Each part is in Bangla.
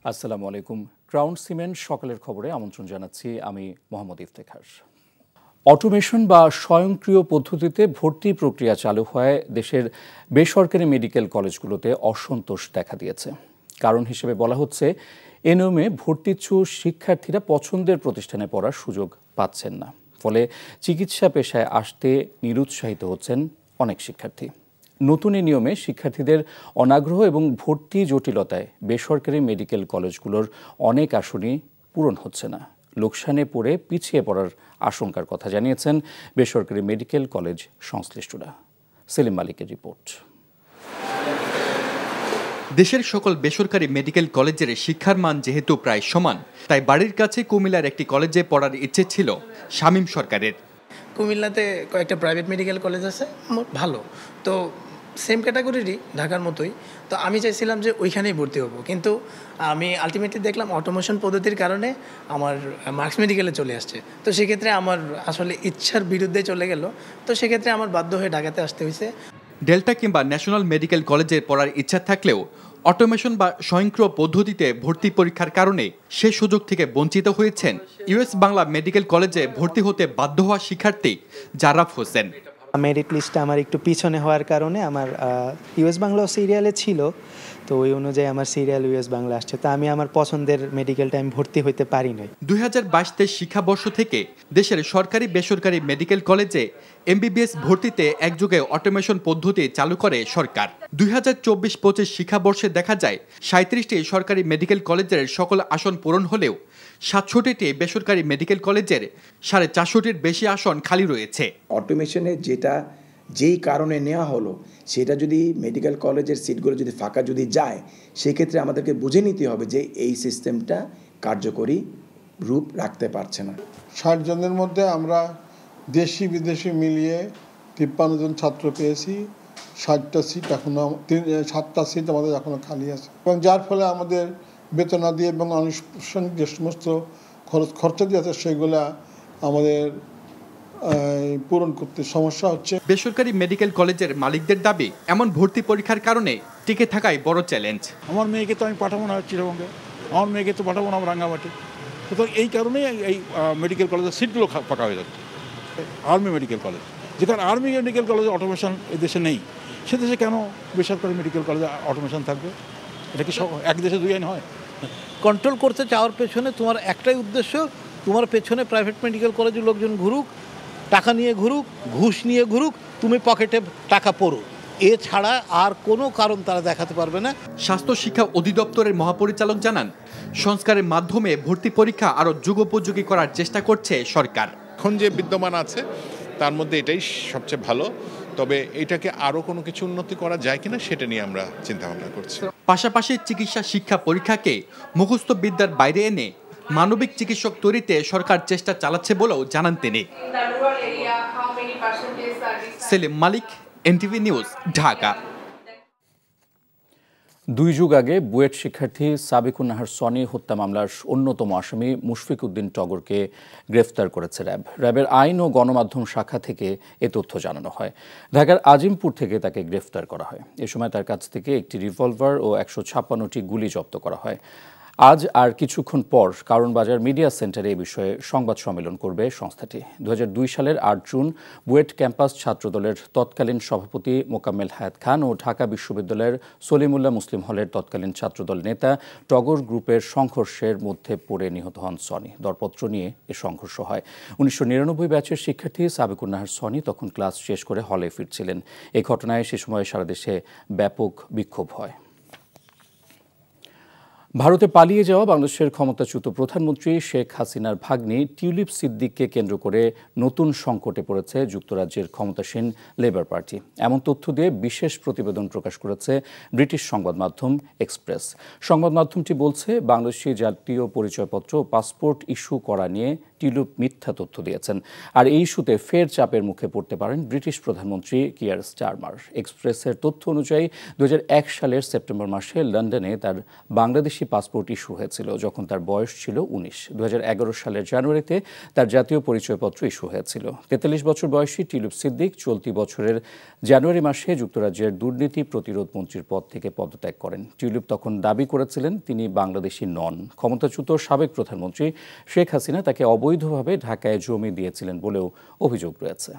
আসসালামু আলাইকুম। ক্রাউন সিমেন্ট সকালের খবরে আমন্ত্রণ জানাচ্ছি আমি মোহাম্মদ ইফতেখার। অটোমেশন বা স্বয়ংক্রিয় পদ্ধতিতে ভর্তি প্রক্রিয়া চালু হওয়ায় দেশের বেসরকারি মেডিকেল কলেজগুলোতে অসন্তোষ দেখা দিয়েছে। কারণ হিসেবে বলা হচ্ছে, এ নিয়মে ভর্তিচ্ছু শিক্ষার্থীরা পছন্দের প্রতিষ্ঠানে পড়ার সুযোগ পাচ্ছেন না। ফলে চিকিৎসা পেশায় আসতে নিরুৎসাহিত হচ্ছেন অনেক শিক্ষার্থী। নতুন এই নিয়মে শিক্ষার্থীদের অনাগ্রহ এবং ভর্তি জটিলতায় বেসরকারি মেডিকেল কলেজগুলোর অনেক আসনই পূরণ হচ্ছে না। লোকসানে পড়ে পিছিয়ে পড়ার আশঙ্কার কথা জানিয়েছেন বেসরকারি মেডিকেল কলেজ সংশ্লিষ্টরা। সেলিম মালিকের রিপোর্ট। দেশের সকল বেসরকারি মেডিকেল কলেজের শিক্ষার মান যেহেতু প্রায় সমান, তাই বাড়ির কাছে কুমিল্লার একটি কলেজে পড়ার ইচ্ছে ছিল শামীম সরকারের। কুমিল্লাতে কয়েকটা প্রাইভেট মেডিকেল কলেজ আছে, ভালো, তো সেম ক্যাটাগরিরই, ঢাকার মতোই। তো আমি চাইছিলাম যে ওইখানেই ভর্তি হব, কিন্তু আমি আলটিমেটলি দেখলাম অটোমেশন পদ্ধতির কারণে আমার মার্কস মেডিকেলে চলে আসছে। তো সেক্ষেত্রে আমার আসলে ইচ্ছার বিরুদ্ধে চলে গেল। তো সেক্ষেত্রে আমার বাধ্য হয়ে ঢাকাতে আসতে হয়েছে। ডেল্টা কিংবা ন্যাশনাল মেডিকেল কলেজে পড়ার ইচ্ছা থাকলেও অটোমেশন বা স্বয়ংক্রিয় পদ্ধতিতে ভর্তি পরীক্ষার কারণে সে সুযোগ থেকে বঞ্চিত হয়েছেন ইউএস বাংলা মেডিকেল কলেজে ভর্তি হতে বাধ্য হওয়া শিক্ষার্থী জারাফ হোসেন। মেরিট লিস্টটা আমার একটু পিছনে হওয়ার কারণে আমার ইউএস বাংলাও সিরিয়ালে ছিল, তো ওই অনুযায়ী আমার সিরিয়াল ইউএস বাংলা আসছে। তা আমি আমার পছন্দের মেডিকেলটা আমি ভর্তি হতে পারি নাই। 2022-23 শিক্ষাবর্ষ থেকে দেশের সরকারি বেসরকারি মেডিকেল কলেজে এমবিবিএস ভর্তিতে একযোগে অটোমেশন পদ্ধতি চালু করে সরকার। 2024-25 শিক্ষাবর্ষে দেখা যায় 37টি সরকারি মেডিকেল কলেজের সকল আসন পূরণ হলেও 67টি বেসরকারি মেডিকেল কলেজের 450টির বেশি আসন খালি রয়েছে। অটোমেশনে যেই কারণে নেওয়া হলো, সেটা যদি মেডিকেল কলেজের সিটগুলো যদি ফাঁকা যদি যায়, সেক্ষেত্রে আমাদেরকে বুঝে নিতে হবে যে এই সিস্টেমটা কার্যকরী রূপ রাখতে পারছে না। 60 জনের মধ্যে আমরা দেশি বিদেশি মিলিয়ে 53 জন ছাত্র পেয়েছি। 7টা সিট আমাদের এখনো খালি আছে, এবং যার ফলে আমাদের বেতনাদি এবং আনুষঙ্গিক যে সমস্ত খরচাদি আছে সেগুলা আমাদের পূরণ করতে সমস্যা হচ্ছে। বেসরকারি মেডিকেল কলেজের মালিকদের দাবি, এমন ভর্তি পরীক্ষার কারণে টিকে থাকাই বড় চ্যালেঞ্জ। আমার মেয়েকে তো আমি পাঠাবো না চিটাগঙ্গে, আমার মেয়েকে তো পাঠাবো না রাঙ্গামাটি। সুতরাং এই কারণেই এই মেডিকেল কলেজের সিটগুলো ফাঁকা হয়ে যাচ্ছে। আর্মি মেডিকেল কলেজ, যেখানে আর্মি মেডিকেল কলেজে অটোমেশন এই দেশে নেই, সে দেশে কেন বেসরকারি মেডিকেল কলেজে অটোমেশন থাকবে? এটা কি এক দেশে দুই আইন হয়? কন্ট্রোল করতে চাওয়ার পেছনে তোমার একটাই উদ্দেশ্য, তোমার পেছনে প্রাইভেট মেডিকেল কলেজের লোকজন ঘুরুক, টাকা নিয়ে ঘুরুক, ঘুষ নিয়ে ঘুরুক, তুমি পকেটে টাকা পড়ো, এছাড়া আর কোনো কারণ তারা দেখাতে পারবে না। স্বাস্থ্য শিক্ষা অধিদপ্তরের মহাপরিচালক জানান, সংস্কারের মাধ্যমে ভর্তি পরীক্ষা আরও যুগোপযোগী করার চেষ্টা করছে সরকার। এখন যে বিদ্যমান আছে তার মধ্যে এটাই সবচেয়ে ভালো, তবে এটাকে আরও কোনো কিছু উন্নতি করা যায় কিনা সেটা নিয়ে আমরা চিন্তা ভাবনা করছি। পাশাপাশি চিকিৎসা শিক্ষা পরীক্ষাকে মুখস্থ বিদ্যার বাইরে এনে মানবিক চিকিৎসক তৈরিতে সরকার চেষ্টা চালাচ্ছে বলেও জানান তিনি। সেলিম মালিক, এনটিভি নিউজ, ঢাকা। 2 যুগ আগে বুয়েট শিক্ষার্থী সাবিকুন নাহার সনি হত্যা মামলার অন্যতম আসামি মুশফিক উদ্দিন টগরকে গ্রেফতার করেছে র্যাব। র্যাবের আইন ও গণমাধ্যম শাখা থেকে এ তথ্য জানানো হয়। ঢাকার আজিমপুর থেকে তাকে গ্রেফতার করা হয়। এ সময় তার কাছ থেকে একটি রিভলভার ও 156টি গুলি জব্দ করা হয়। আজ আর কিছুক্ষণ পর কারণ বাজার মিডিয়া সেন্টারে এ বিষয়ে সংবাদ সম্মেলন করবে সংস্থাটি। 2002 সালের 8 জুন বুয়েট ক্যাম্পাস ছাত্রদলের তৎকালীন সভাপতি মোকাম্মেল হায়াত খান ও ঢাকা বিশ্ববিদ্যালয়ের সলিমুল্লাহ মুসলিম হলের তৎকালীন ছাত্রদল নেতা টগর গ্রুপের সংঘর্ষের মধ্যে পড়ে নিহত হন সনি। দরপত্র নিয়ে এ সংঘর্ষ হয়। 1999 ব্যাচের শিক্ষার্থী সাবিকুন নাহার সনি তখন ক্লাস শেষ করে হলে ফিরছিলেন। এই ঘটনায় সে সময় সারা দেশে ব্যাপক বিক্ষোভ হয়। ভারতে পালিয়ে যাওয়া বাংলাদেশের ক্ষমতাচ্যুত প্রধানমন্ত্রী শেখ হাসিনার ভাগ্নি টিউলিপ সিদ্দিককে কেন্দ্র করে নতুন সংকটে পড়েছে যুক্তরাজ্যের ক্ষমতাসীন লেবার পার্টি। এমন তথ্য দিয়ে বিশেষ প্রতিবেদন প্রকাশ করেছে ব্রিটিশ সংবাদ মাধ্যম এক্সপ্রেস। সংবাদ মাধ্যমটি বলছে, বাংলাদেশি জাতীয় পরিচয়পত্র ও পাসপোর্ট ইস্যু করা নিয়ে টিউলিপ মিথ্যা তথ্য দিয়েছেন। আর এই ইস্যুতে ফের চাপের মুখে পড়তে পারেন ব্রিটিশ প্রধানমন্ত্রী কিয়ার স্টারমার। এক্সপ্রেসের তথ্য অনুযায়ী 2001 সালের সেপ্টেম্বর মাসে লন্ডনে তার বাংলাদেশি পাসপোর্ট ইস্যু হয়েছিল, যখন তার বয়স ছিল 19। 2011 সালের জানুয়ারিতে তার জাতীয় পরিচয়পত্র ইস্যু হয়েছিল। 43 বছর বয়সী টিউলিপ সিদ্দিক চলতি বছরের জানুয়ারি মাসে যুক্তরাজ্যের দুর্নীতি প্রতিরোধ মন্ত্রীর পদ থেকে পদত্যাগ করেন। টিউলিপ তখন দাবি করেছিলেন তিনি বাংলাদেশি নন। ক্ষমতাচ্যুত সাবেক প্রধানমন্ত্রী শেখ হাসিনা তাকে অবৈধভাবে ঢাকায় জমি দিয়েছিলেন বলেও অভিযোগ রয়েছে।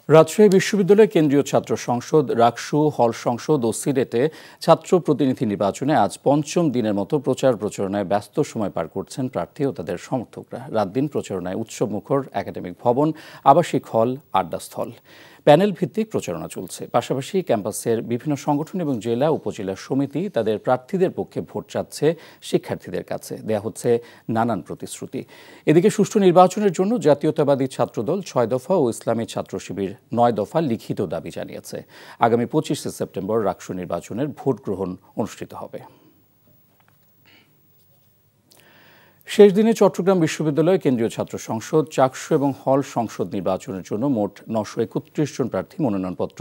রাজশাহী বিশ্ববিদ্যালয় কেন্দ্রীয় ছাত্র সংসদ, রাকসু, হল সংসদ ও সিলেটে ছাত্র প্রতিনিধি নির্বাচনে আজ পঞ্চম দিনের মতো প্রচার প্রচারণায় ব্যস্ত সময় পার করছেন প্রার্থী ও তাদের সমর্থকরা। রাত দিন প্রচারণায় উৎসবমুখর একাডেমিক ভবন, আবাসিক হল, আড্ডাস্থল। প্যানেল ভিত্তিক প্রচারণা চলছে। পাশাপাশি ক্যাম্পাসের বিভিন্ন সংগঠন এবং জেলা উপজেলা সমিতি তাদের প্রার্থীদের পক্ষে ভোট চাচ্ছে শিক্ষার্থীদের কাছে। দেয়া হচ্ছে নানান প্রতিশ্রুতি। এদিকে সুষ্ঠু নির্বাচনের জন্য জাতীয়তাবাদী ছাত্রদল 6 দফা ও ইসলামী ছাত্র শিবির 9 দফা লিখিত দাবি জানিয়েছে। আগামী 25 সেপ্টেম্বর রাকসু নির্বাচনের ভোট গ্রহণ অনুষ্ঠিত হবে। শেষ দিনে চট্টগ্রাম বিশ্ববিদ্যালয় কেন্দ্রীয় ছাত্র সংসদ, চাকসু এবং হল সংসদ নির্বাচনের জন্য মোট 931 জন প্রার্থী মনোনয়নপত্র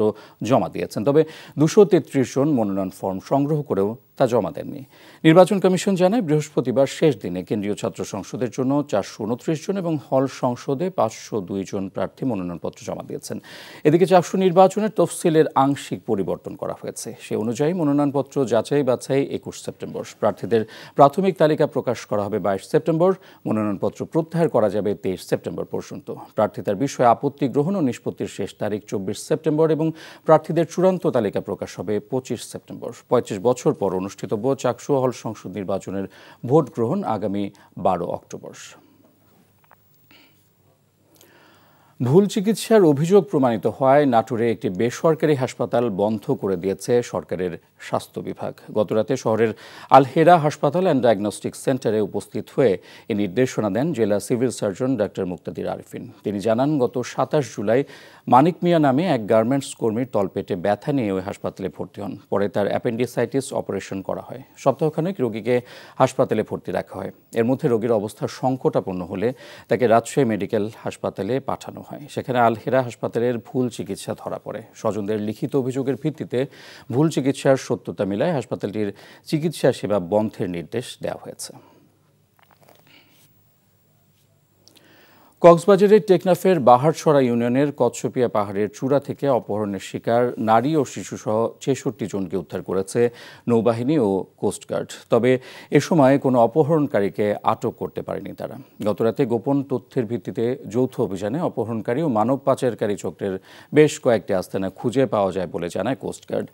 জমা দিয়েছেন। তবে 233 জন মনোনয়ন ফর্ম সংগ্রহ করেও তা জমা দেননি। নির্বাচন কমিশন জানায়, বৃহস্পতিবার শেষ দিনে কেন্দ্রীয় ছাত্র সংসদের জন্য 429 জন এবং হল সংসদে 502 জন প্রার্থী মনোনয়নপত্র জমা দিয়েছেন। এদিকে চাকসু নির্বাচনের তফসিলের আংশিক পরিবর্তন করা হয়েছে। সে অনুযায়ী মনোনয়নপত্র যাচাই বাছাই 21 সেপ্টেম্বর, প্রার্থীদের প্রাথমিক তালিকা প্রকাশ করা হবে 22 সেপ্টেম্বর, মনোনয়নপত্র প্রত্যাহার করা যাবে 23 সেপ্টেম্বর পর্যন্ত। প্রার্থীদের বিষয়ে আপত্তি গ্রহণ ও নিষ্পত্তির শেষ তারিখ 24 সেপ্টেম্বর এবং প্রার্থীদের চূড়ান্ত তালিকা প্রকাশ হবে 25 সেপ্টেম্বর। 35 বছর পর অনুষ্ঠিতব্য চাকসু হল সংসদ নির্বাচনের ভোট গ্রহণ আগামী 12 অক্টোবর। ভুল চিকিৎসার অভিযোগ প্রমাণিত হওয়ায় নাটোরে একটি বেসরকারি হাসপাতাল বন্ধ করে দিয়েছে সরকারের স্বাস্থ্য বিভাগ। গতরাতে শহরের আল-হেরা হাসপাতাল অ্যান্ড ডায়াগনস্টিক সেন্টারে উপস্থিত হয়ে এই নির্দেশনা দেন জেলা সিভিল সার্জন ডাক্তার মুক্তাদির আরিফিন। তিনি জানান, গত 27 জুলাই মানিক মিয়া নামে এক গার্মেন্টস কর্মীর তলপেটে ব্যথা নিয়ে ওই হাসপাতালে ভর্তি হন। পরে তার অ্যাপেন্ডিসাইটিস অপারেশন করা হয়। সপ্তাহখানেক রোগীকে হাসপাতালে ভর্তি রাখা হয়। এর মধ্যে রোগীর অবস্থা সংকটাপন্ন হলে তাকে রাজশাহী মেডিকেল হাসপাতালে পাঠানো হয়। সেখানে আল-হেরা হাসপাতালের ভুল চিকিৎসা ধরা পড়ে। স্বজনদের লিখিত অভিযোগের ভিত্তিতে ভুল চিকিৎসার সত্যতা মিলায় হাসপাতালটির চিকিৎসা সেবা বন্ধের নির্দেশ দেওয়া হয়েছে। কক্সবাজারের টেকনাফের বাহারছড়া ইউনিয়নের কচ্ছপিয়া পাহাড়ের চূড়া থেকে অপহরণের শিকার নারী ও শিশুসহ 66 জনকে উদ্ধার করেছে নৌবাহিনী ও কোস্টগার্ড। তবে এ সময় কোনো অপহরণকারীকে আটক করতে পারেনি তারা। গতরাতে গোপন তথ্যের ভিত্তিতে যৌথ অভিযানে অপহরণকারী ও মানব পাচারকারী চক্রের বেশ কয়েকটি আস্তানা খুঁজে পাওয়া যায় বলে জানায় কোস্টগার্ড।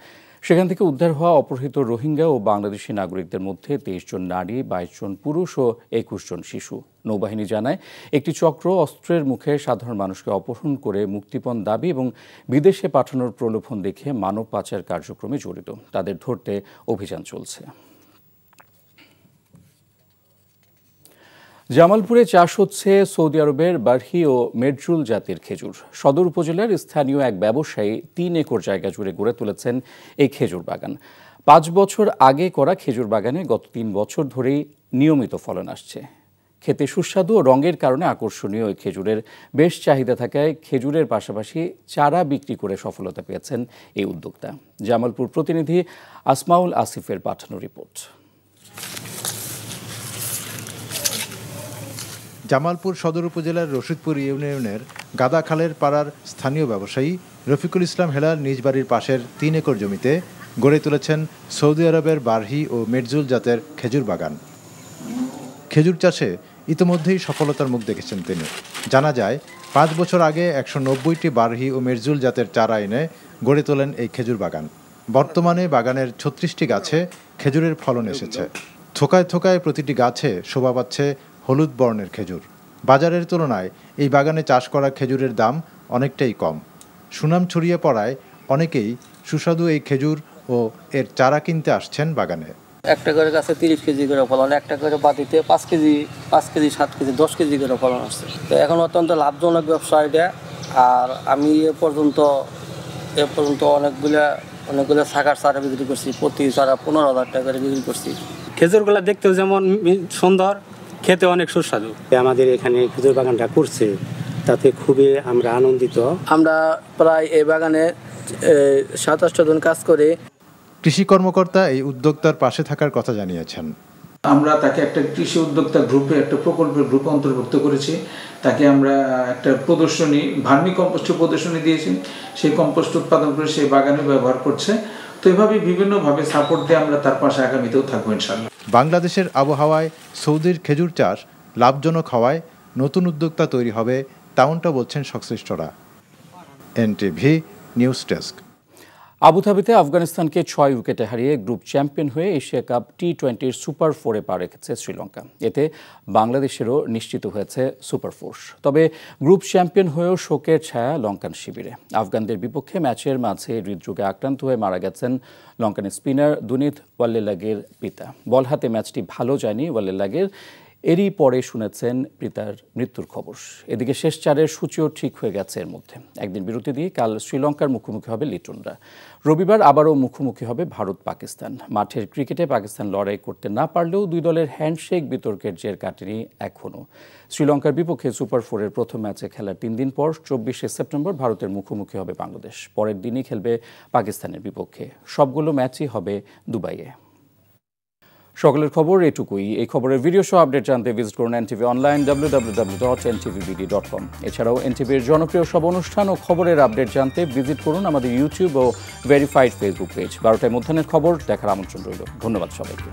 সেখান থেকে উদ্ধার হওয়া অপহৃত রোহিঙ্গা ও বাংলাদেশি নাগরিকদের মধ্যে 23 জন নারী, 22 জন পুরুষ ও 21 জন শিশু। নৌবাহিনী জানায়, একটি চক্র অস্ত্রের মুখে সাধারণ মানুষকে অপহরণ করে মুক্তিপণ দাবি এবং বিদেশে পাঠানোর প্রলোভন দেখে মানব পাচার কার্যক্রমে জড়িত। তাদের ধরতে অভিযান চলছে। জামালপুরে চাষ হচ্ছে সৌদি আরবের বারহি ও মেডজুল জাতের খেজুর। সদর উপজেলার স্থানীয় এক ব্যবসায়ী 3 একর জায়গা জুড়ে গড়ে তুলেছেন এই খেজুর বাগান। 5 বছর আগে করা খেজুর বাগানে গত 3 বছর ধরেই নিয়মিত ফলন আসছে। খেতে সুস্বাদু ও রঙের কারণে আকর্ষণীয় এই খেজুরের বেশ চাহিদা থাকায় খেজুরের পাশাপাশি চারা বিক্রি করে সফলতা পেয়েছেন এই উদ্যোক্তা। জামালপুর প্রতিনিধি আসমাউল আসিফের পাঠানো রিপোর্ট। জামালপুর সদর উপজেলার রশিদপুর ইউনিয়নের গাদাখালের পাড়ার স্থানীয় ব্যবসায়ী রফিকুল ইসলাম হেলাল নিজ বাড়ির পাশের 3 একর জমিতে গড়ে তুলেছেন সৌদি আরবের বারহি ও মেডজুল জাতের খেজুর বাগান। খেজুর চাষে ইতিমধ্যেই সফলতার মুখ দেখেছেন তিনি। জানা যায়, 5 বছর আগে 190টি বারহি ও মেডজুল জাতের চারা এনে গড়ে তোলেন এই খেজুর বাগান। বর্তমানে বাগানের 36টি গাছে খেজুরের ফলন এসেছে। থোকায় থোকায় প্রতিটি গাছে শোভা পাচ্ছে হলুদ বর্ণের খেজুর। বাজারের তুলনায় এই বাগানে চাষ করা খেজুরের দাম অনেকটাই কম। সুনাম ছড়িয়ে পড়ায় অনেকেই সুস্বাদু এই খেজুর ও এর চারা কিনতে আসছেন বাগানে। একটা করে গাছে 30 কেজি করে ফলন, একটা করে বাতিতে 5 কেজি 7 কেজি 10 কেজি করে ফলন আসছে। তো এখন অত্যন্ত লাভজনক ব্যবসা এটা। আর আমি এ পর্যন্ত অনেকগুলো শাখার চারা বিক্রি করছি। প্রতি চারা 15,000 টাকা করে বিক্রি করছি। খেজুরগুলো দেখতেও যেমন সুন্দর, খেতে অনেক সুস্বাদু। আমাদের এখানে খেজুর বাগানটা করছে তাতে খুবই আমরা আনন্দিত। আমরা প্রায় এই বাগানে 27 জন কাজ করে। কৃষি কর্মকর্তা এই উদ্যোক্তার পাশে থাকার কথা জানিয়েছেন। আমরা তাকে একটা কৃষি উদ্যোক্তা গ্রুপে একটা প্রকল্পের গ্রুপে অন্তর্ভুক্ত করেছি। তাকে আমরা একটা প্রদর্শনী ভার্মি কম্পোস্টের প্রদর্শনী দিয়েছি। সেই কম্পোস্ট উৎপাদন করে সেই বাগানে ব্যবহার করছে। তো এভাবে বিভিন্নভাবে সাপোর্ট দিয়ে আমরা তার পাশে আগামীতেও থাকবো ইনশাআল্লাহ। বাংলাদেশের আবহাওয়ায় সৌদির খেজুর চাষ লাভজনক হওয়ায় নতুন উদ্যোক্তা তৈরি হবে তেমনটা বলছেন সংশ্লিষ্টরা। NTV news desk. আবুধাবিতে আফগানিস্তানকে 6 উইকেটে হারিয়ে গ্রুপ চ্যাম্পিয়ন হয়ে এশিয়া কাপ টি20 সুপার 4-এ পা রেখেছে শ্রীলঙ্কা। এতে বাংলাদেশেরও নিশ্চিত হয়েছে সুপার 4। তবে গ্রুপ চ্যাম্পিয়ন হয়েও শোকের ছায়া লঙ্কান শিবিরে। আফগানদের বিপক্ষে ম্যাচের মাঝে হৃদরোগে আক্রান্ত হয়ে মারা গেছেন লঙ্কান স্পিনার দুনিত ওয়াল্লেলাগের পিতা। বল হাতে ম্যাচটি ভালো যায়নি ওয়াল্লেলাগের, এরই পরে শুনেছেন পিতার মৃত্যুর খবর। এদিকে শেষ 4-এর সূচিও ঠিক হয়ে গেছে এর মধ্যে। একদিন বিরতি দিয়ে কাল শ্রীলঙ্কার মুখোমুখি হবে লিটনরা। রবিবার আবারও মুখোমুখি হবে ভারত পাকিস্তান। মাঠের ক্রিকেটে পাকিস্তান লড়াই করতে না পারলেও দুই দলের হ্যান্ডশেক বিতর্কের জের কাটেনি এখনও। শ্রীলঙ্কার বিপক্ষে সুপার 4-এর প্রথম ম্যাচে খেলার 3 দিন পর 24শে সেপ্টেম্বর ভারতের মুখোমুখি হবে বাংলাদেশ। পরের দিনই খেলবে পাকিস্তানের বিপক্ষে। সবগুলো ম্যাচই হবে দুবাইয়ে। সকলের খবর এটুকুই। এই খবরের ভিডিও সহ আপডেট জানতে ভিজিট করুন এনটিভি অনলাইন www.ntvbd.com। এছাড়াও এনটিভির জনপ্রিয় সব অনুষ্ঠান ও খবরের আপডেট জানতে ভিজিট করুন আমাদের ইউটিউব ও ভেরিফাইড ফেসবুক পেজ। 12টায় মধ্যাহ্নের খবর দেখার আমন্ত্রণ রইল। ধন্যবাদ সবাইকে।